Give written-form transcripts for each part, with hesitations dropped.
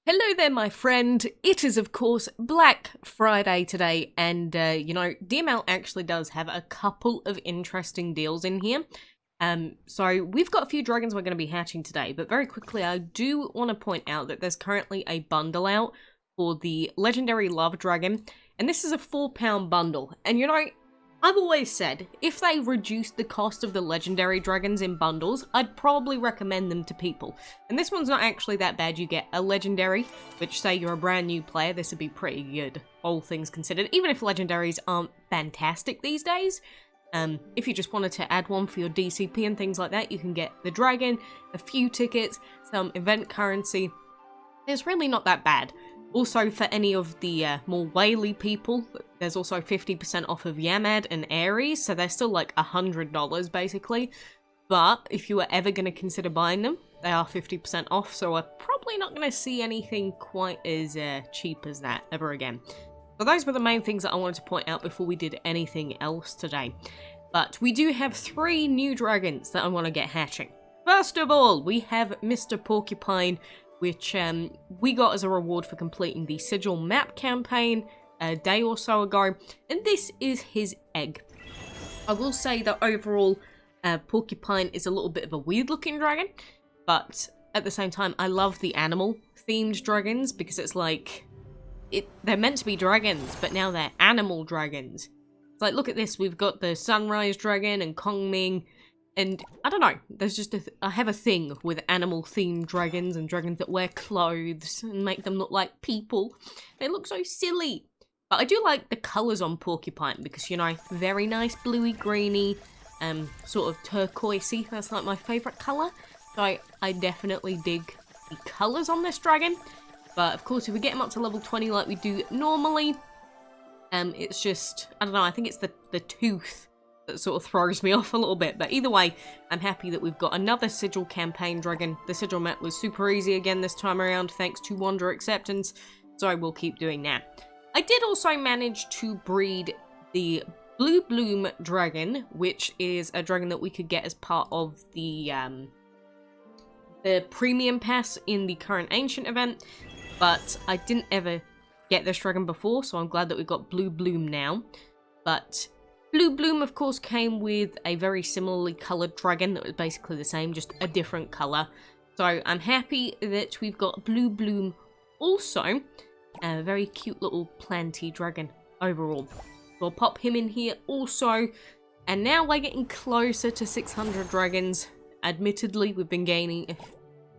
Hello there, my friend. It is, of course, Black Friday today, and, DML actually does have a couple of interesting deals in here. So we've got a few dragons we're going to be hatching today, but very quickly, I do want to point out that there's currently a bundle out for the Legendary Love Dragon, and this is a £4 bundle, and I've always said, if they reduced the cost of the legendary dragons in bundles, I'd probably recommend them to people. And this one's not actually that bad. You get a legendary, which say you're a brand new player, this would be pretty good, all things considered. Even if legendaries aren't fantastic these days, if you just wanted to add one for your DCP and things like that, you can get the dragon, a few tickets, some event currency. It's really not that bad. Also, for any of the more whaley people, there's also 50% off of Yamad and Aries, so they're still like $100 basically. But if you were ever going to consider buying them, they are 50% off, so we're probably not going to see anything quite as cheap as that ever again. So those were the main things that I wanted to point out before we did anything else today. But we do have 3 new dragons that I want to get hatching. First of all, we have Mr. Porcupine, which we got as a reward for completing the Sigil map campaign a day or so ago, and this is his egg. I will say that overall, Porcupine is a little bit of a weird looking dragon, but at the same time, I love the animal themed dragons because it's like, they're meant to be dragons, but now they're animal dragons. It's like, look at this, we've got the Sunrise Dragon and Kongming. And I don't know, there's just I have a thing with animal-themed dragons and dragons that wear clothes and make them look like people. They look so silly. But I do like the colours on Porcupine because, very nice bluey-greeny, sort of turquoisey. That's like my favourite colour. So I definitely dig the colours on this dragon. But of course, if we get him up to level 20 like we do normally, it's just, I don't know, I think it's the tooth that sort of throws me off a little bit. But either way, I'm happy that we've got another Sigil campaign dragon. The Sigil map was super easy again this time around, thanks to Wander Acceptance, so I will keep doing that. I did also manage to breed the Blue Bloom dragon, which is a dragon that we could get as part of the premium pass in the current Ancient event, but I didn't ever get this dragon before, so I'm glad that we've got Blue Bloom now. But Blue Bloom, of course, came with a very similarly coloured dragon that was basically the same, just a different colour. So I'm happy that we've got Blue Bloom also. A very cute little planty dragon overall. We'll pop him in here also. And now we're getting closer to 600 dragons. Admittedly, we've been gaining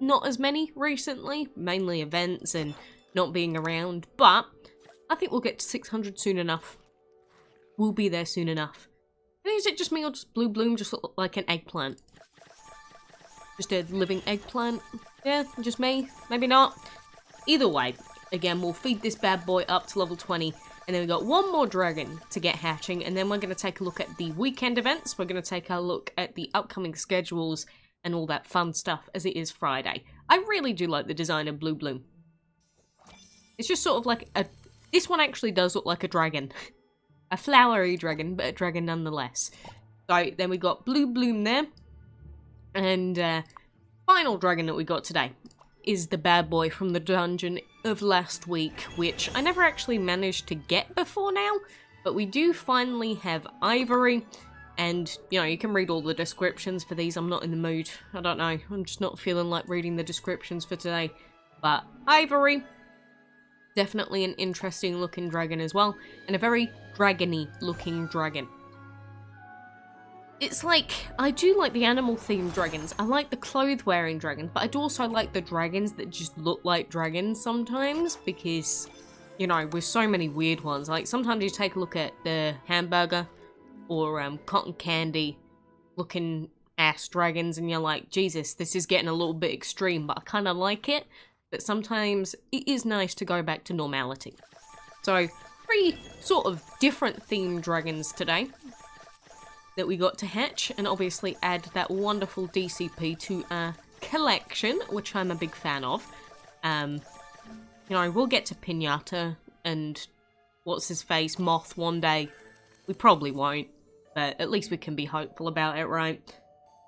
not as many recently, mainly events and not being around. But I think we'll get to 600 soon enough. We'll be there soon enough. And is it just me or does Blue Bloom just look like an eggplant? Just a living eggplant? Yeah, just me? Maybe not. Either way, again, we'll feed this bad boy up to level 20. And then we got one more dragon to get hatching. And then we're going to take a look at the weekend events. We're going to take a look at the upcoming schedules and all that fun stuff as it is Friday. I really do like the design of Blue Bloom. It's just sort of like a... This one actually does look like a dragon. A flowery dragon, but a dragon nonetheless. So then we got Blue Bloom there. And final dragon that we got today is the bad boy from the dungeon of last week, which I never actually managed to get before now. But we do finally have Ivory. And, you can read all the descriptions for these. I'm not in the mood. I don't know. I'm just not feeling like reading the descriptions for today. But Ivory, definitely an interesting looking dragon as well. And a very dragony looking dragon. It's like, I do like the animal themed dragons. I like the clothes wearing dragons, but I do also like the dragons that just look like dragons sometimes because, with so many weird ones. Like sometimes you take a look at the hamburger or cotton candy looking ass dragons and you're like, Jesus, this is getting a little bit extreme, but I kind of like it. But sometimes it is nice to go back to normality. So 3 sort of different themed dragons today that we got to hatch, and obviously add that wonderful DCP to our collection, which I'm a big fan of. We'll get to Pinata and what's his face, Moth one day. We probably won't, but at least we can be hopeful about it, right?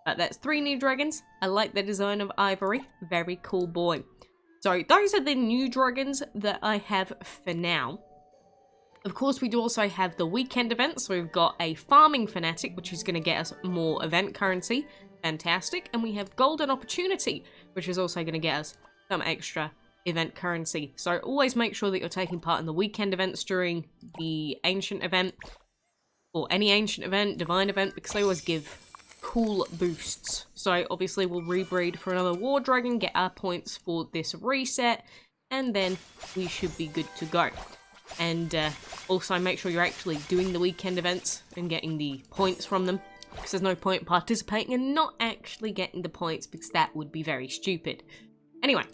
But that's 3 new dragons. I like the design of Ivory. Very cool boy. So those are the new dragons that I have for now. Of course, we do also have the weekend events. So we've got a farming fanatic, which is going to get us more event currency. Fantastic. And we have golden opportunity, which is also going to get us some extra event currency. So always make sure that you're taking part in the weekend events during the ancient event, or any ancient event, divine event, because they always give cool boosts. So obviously we'll rebreed for another war dragon, get our points for this reset, and then we should be good to go. And also make sure you're actually doing the weekend events and getting the points from them, because there's no point participating and not actually getting the points, because that would be very stupid. Anyway,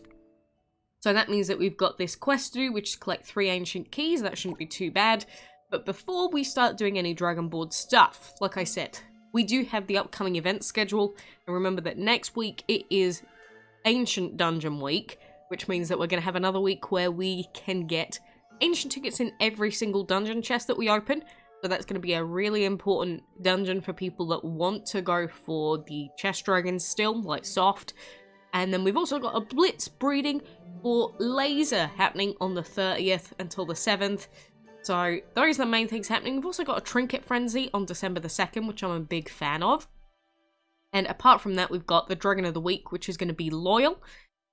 so that means that we've got this quest to do, which is collect 3 ancient keys. That shouldn't be too bad. But before we start doing any Dragon Board stuff, like I said, we do have the upcoming event schedule. And remember that next week it is Ancient Dungeon Week, which means that we're going to have another week where we can get ancient tickets in every single dungeon chest that we open. So that's going to be a really important dungeon for people that want to go for the chest dragons still, like soft. And then we've also got a blitz breeding for laser happening on the 30th until the 7th. So those are the main things happening. We've also got a trinket frenzy on December the 2nd, which I'm a big fan of. And apart from that, we've got the Dragon of the Week, which is going to be Loyal.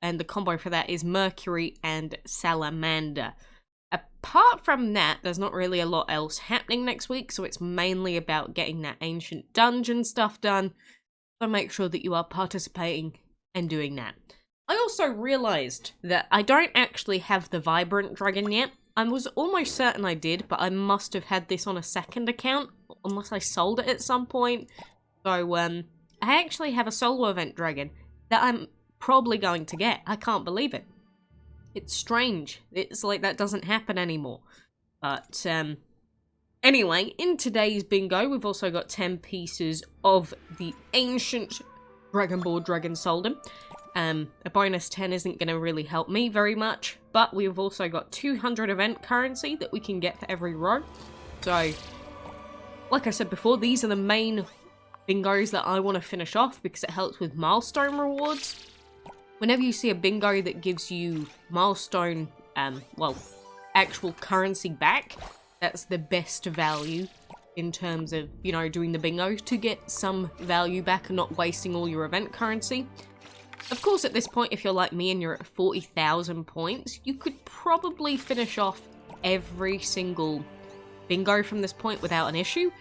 And the combo for that is Mercury and Salamander. Apart from that, there's not really a lot else happening next week. So it's mainly about getting that ancient dungeon stuff done. So make sure that you are participating and doing that. I also realized that I don't actually have the Vibrant Dragon yet. I was almost certain I did, but I must have had this on a second account, unless I sold it at some point. So, I actually have a solo event dragon that I'm probably going to get. I can't believe it. It's strange. It's like that doesn't happen anymore. But, anyway, in today's bingo, we've also got 10 pieces of the ancient Dragon Board Dragon Solden. A bonus 10 isn't going to really help me very much, but we've also got 200 event currency that we can get for every row. So, like I said before, these are the main bingos that I want to finish off because it helps with milestone rewards. Whenever you see a bingo that gives you milestone, well, actual currency back, that's the best value in terms of, you know, doing the bingo to get some value back and not wasting all your event currency. Of course, at this point, if you're like me and you're at 40,000 points, you could probably finish off every single bingo from this point without an issue.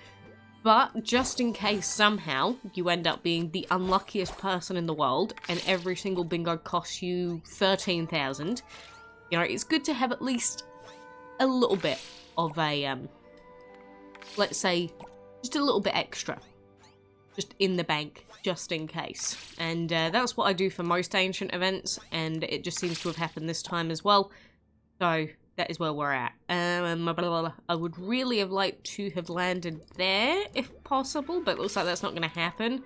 But just in case somehow you end up being the unluckiest person in the world and every single bingo costs you 13,000, you know, it's good to have at least a little bit of a, let's say, just a little bit extra, just in the bank, just in case. And that's what I do for most ancient events, and it just seems to have happened this time as well. So that is where we're at. I would really have liked to have landed there, if possible, but it looks like that's not going to happen.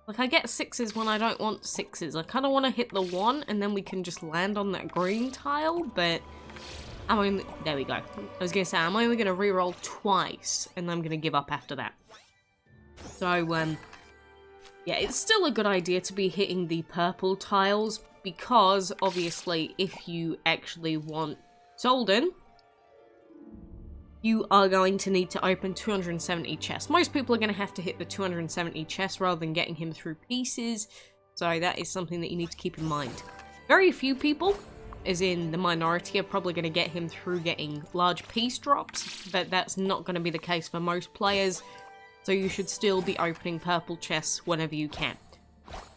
Like, I get 6s when I don't want 6s. I kind of want to hit the 1, and then we can just land on that green tile, but I'm only... There we go. I was going to say, I'm only going to reroll twice, and I'm going to give up after that. So, yeah, it's still a good idea to be hitting the purple tiles, because, obviously, if you actually want Solden, you are going to need to open 270 chests. Most people are going to have to hit the 270 chests rather than getting him through pieces, so that is something that you need to keep in mind. Very few people, as in the minority, are probably going to get him through getting large piece drops, but that's not going to be the case for most players, so you should still be opening purple chests whenever you can.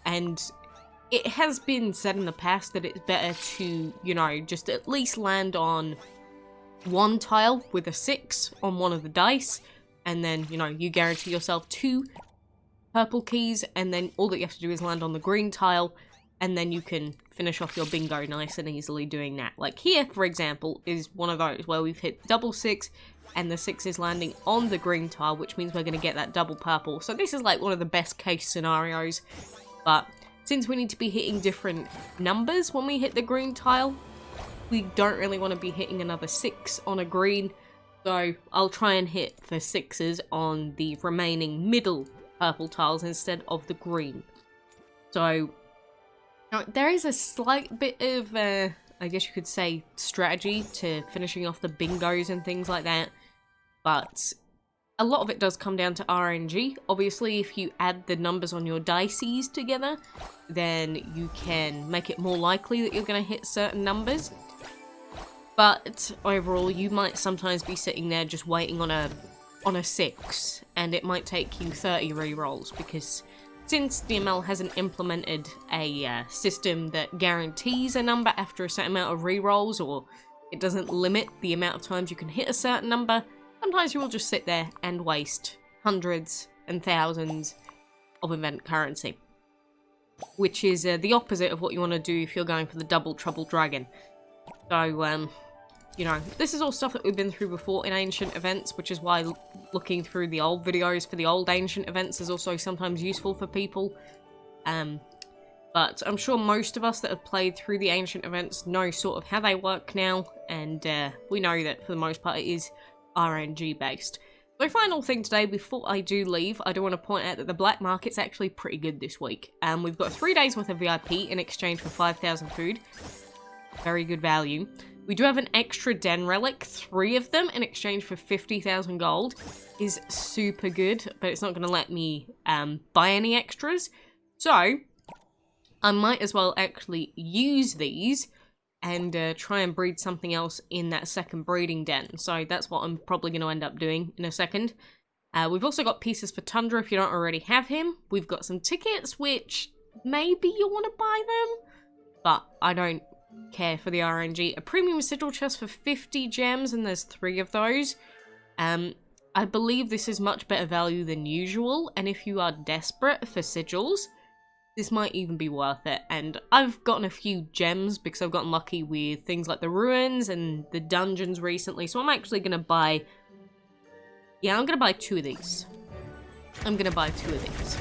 And it has been said in the past that it's better to, you know, just at least land on one tile with a 6 on one of the dice, and then, you know, you guarantee yourself 2 purple keys, and then all that you have to do is land on the green tile, and then you can finish off your bingo nice and easily doing that. Like here, for example, is one of those where we've hit double 6, and the 6 is landing on the green tile, which means we're going to get that double purple. So this is like one of the best case scenarios, but since we need to be hitting different numbers when we hit the green tile, we don't really want to be hitting another 6 on a green, so I'll try and hit for 6s on the remaining middle purple tiles instead of the green. So Now, there is a slight bit of, I guess you could say, strategy to finishing off the bingos and things like that, but a lot of it does come down to RNG. Obviously, if you add the numbers on your dices together, then you can make it more likely that you're going to hit certain numbers. But overall, you might sometimes be sitting there just waiting on a 6, and it might take you 30 rerolls, because since DML hasn't implemented a system that guarantees a number after a certain amount of rerolls, or it doesn't limit the amount of times you can hit a certain number, sometimes you will just sit there and waste hundreds and thousands of event currency. Which is the opposite of what you want to do if you're going for the double trouble dragon. So, you know, this is all stuff that we've been through before in ancient events, which is why looking through the old videos for the old ancient events is also sometimes useful for people. But I'm sure most of us that have played through the ancient events know sort of how they work now, and we know that for the most part it is RNG based. So final thing today, before I do leave, I do want to point out that the black market's actually pretty good this week. We've got 3 days worth of VIP in exchange for 5,000 food. Very good value. We do have an extra den relic, 3 of them in exchange for 50,000 gold. Is super good, but it's not going to let me buy any extras. So I might as well actually use these and try and breed something else in that second breeding den. So that's what I'm probably going to end up doing in a second. We've also got pieces for Tundra if you don't already have him. We've got some tickets, which maybe you'll want to buy them, but I don't care for the RNG. A premium sigil chest for 50 gems, and there's 3 of those. I believe this is much better value than usual, and if you are desperate for sigils, this might even be worth it. And I've gotten a few gems because I've gotten lucky with things like the ruins and the dungeons recently. So I'm actually going to buy... Yeah, I'm going to buy 2 of these. I'm going to buy 2 of these.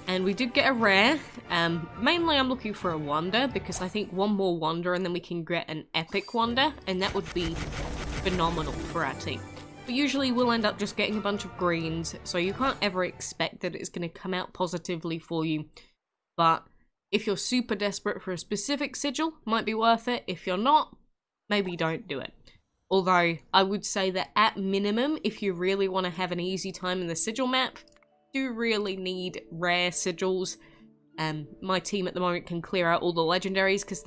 And we did get a rare. Mainly I'm looking for a wonder, because I think 1 more wonder and then we can get an epic wonder. And that would be phenomenal for our team. But usually we'll end up just getting a bunch of greens, so you can't ever expect that it's going to come out positively for you. But if you're super desperate for a specific sigil, might be worth it. If you're not, maybe don't do it. Although, I would say that at minimum, if you really want to have an easy time in the sigil map, you do really need rare sigils. My team at the moment can clear out all the legendaries, because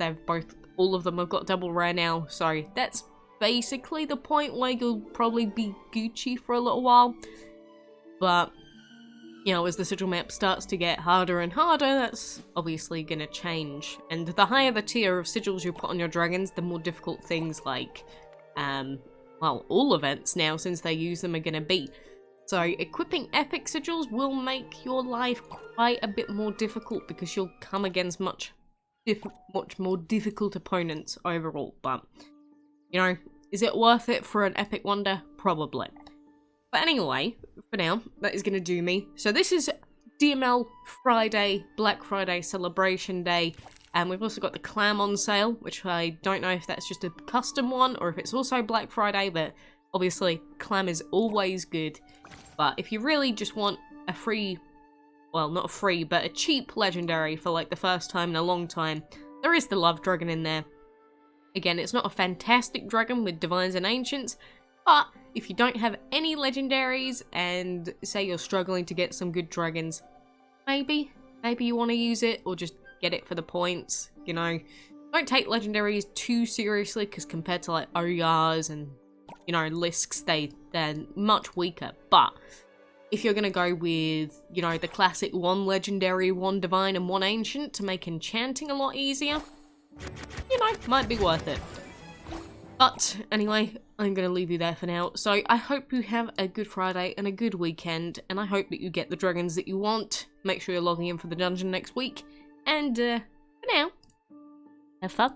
all of them have got double rare now, so that's basically the point where you'll probably be Gucci for a little while. But, you know, as the sigil map starts to get harder and harder, that's obviously going to change. And the higher the tier of sigils you put on your dragons, the more difficult things like, well, all events now, since they use them, are going to be. So equipping epic sigils will make your life quite a bit more difficult, because you'll come against much more difficult opponents overall. But, you know, is it worth it for an epic wonder? Probably. But anyway, for now, that is going to do me. So this is DML Friday, Black Friday Celebration Day. And we've also got the clam on sale, which I don't know if that's just a custom one or if it's also Black Friday, but obviously clam is always good. But if you really just want a free, well, not a free, but a cheap legendary for like the first time in a long time, there is the Love Dragon in there. Again, it's not a fantastic dragon with Divines and Ancients, but if you don't have any legendaries and say you're struggling to get some good dragons, maybe you want to use it, or just get it for the points, you know. Don't take legendaries too seriously, because compared to like Oyars and, you know, Lisks, they're much weaker. But if you're going to go with, you know, the classic 1 legendary, 1 divine and 1 ancient to make enchanting a lot easier, you know, might be worth it. But anyway, I'm going to leave you there for now. So I hope you have a good Friday and a good weekend, and I hope that you get the dragons that you want. Make sure you're logging in for the dungeon next week. And for now, have fun.